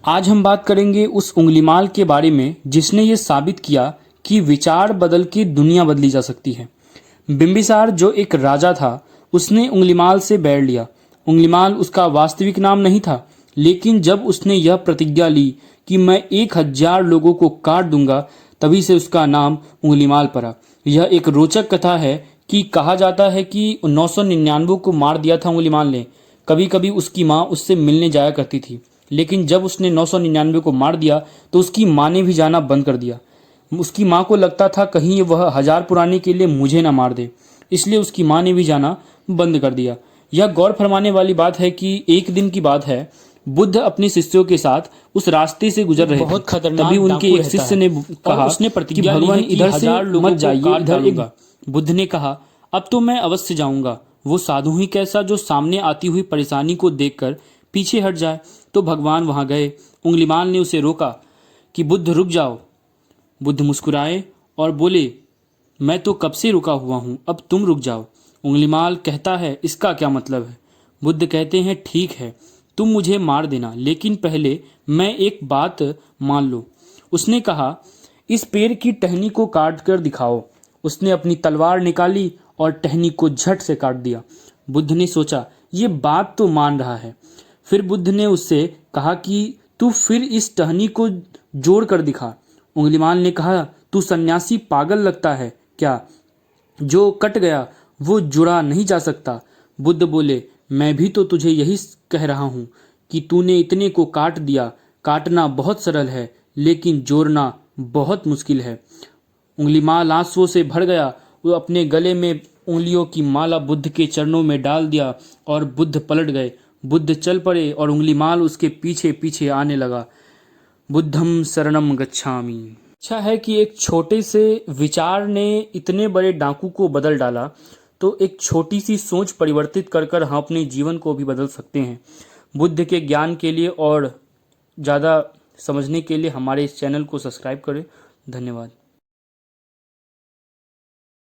आज हम बात करेंगे उस उंगलीमाल के बारे में जिसने ये साबित किया कि विचार बदल के दुनिया बदली जा सकती है। बिंबिसार जो एक राजा था, उसने उंगलीमाल से बैर लिया। उंगलीमाल उसका वास्तविक नाम नहीं था, लेकिन जब उसने यह प्रतिज्ञा ली कि मैं 1000 लोगों को काट दूंगा, तभी से उसका नाम उंगलीमाल पड़ा। यह एक रोचक कथा है कि कहा जाता है कि 999 को मार दिया था उंगलीमाल ने। कभी कभी उसकी माँ उससे मिलने जाया करती थी, लेकिन जब उसने 999 को मार दिया तो उसकी माँ ने भी जाना बंद कर दिया। उसकी माँ को लगता था कहीं वह 1000 पुराने के लिए मुझे ना मार दे, इसलिए उसकी माँ ने भी जाना बंद कर दिया। यह गौर फरमाने वाली बात है कि एक दिन की बात है, बुद्ध अपने शिष्यों के साथ उस रास्ते से गुजर रहे बहुत थे। खतरनाक तभी उनके डाकू एक रहता शिष्य है ने और कहा उसने कि प्रतिज्ञा ली भगवान है कि इधर से 1000 लोगों मत को जाइए, काट इधर एक। डालूंगा। बुद्ध ने कहा अब तो मैं अवश्य जाऊंगा। वो साधु ही कैसा जो सामने आती हुई परेशानी को देखकर पीछे हट जाए। तो भगवान वहां गए। उंगलीमाल ने उसे रोका कि बुद्ध रुक जाओ। बुद्ध मुस्कुराए और बोले मैं तो कब से रुका हुआ हूं, अब तुम रुक जाओ। उंगलीमाल कहता है इसका क्या मतलब है? बुद्ध कहते हैं ठीक है, तुम मुझे मार देना, लेकिन पहले मैं एक बात मान लो। उसने कहा इस पेड़ की टहनी को काट कर दिखाओ। उसने अपनी तलवार निकाली और टहनी को झट से काट दिया। बुद्ध ने सोचा ये बात तो मान रहा है। फिर बुद्ध ने उससे कहा कि तू फिर इस टहनी को जोड़ कर दिखा। उंगलीमाल ने कहा तू सन्यासी पागल लगता है क्या? जो कट गया वो जुड़ा नहीं जा सकता। बुद्ध बोले मैं भी तो तुझे यही कह रहा हूं कि तूने इतने को काट दिया। काटना बहुत सरल है, लेकिन जोड़ना बहुत मुश्किल है। उंगलीमाल आंसुओं से भर गया। वो अपने गले में उंगलियों की माला बुद्ध के चरणों में डाल दिया और बुद्ध पलट गए। बुद्ध चल पड़े और उंगलीमाल उसके पीछे पीछे आने लगा। बुद्धम शरणम गच्छामि। अच्छा है कि एक छोटे से विचार ने इतने बड़े डाकू को बदल डाला। तो एक छोटी सी सोच परिवर्तित कर कर हम अपने जीवन को भी बदल सकते हैं। बुद्ध के ज्ञान के लिए और ज़्यादा समझने के लिए हमारे इस चैनल को सब्सक्राइब करें। धन्यवाद।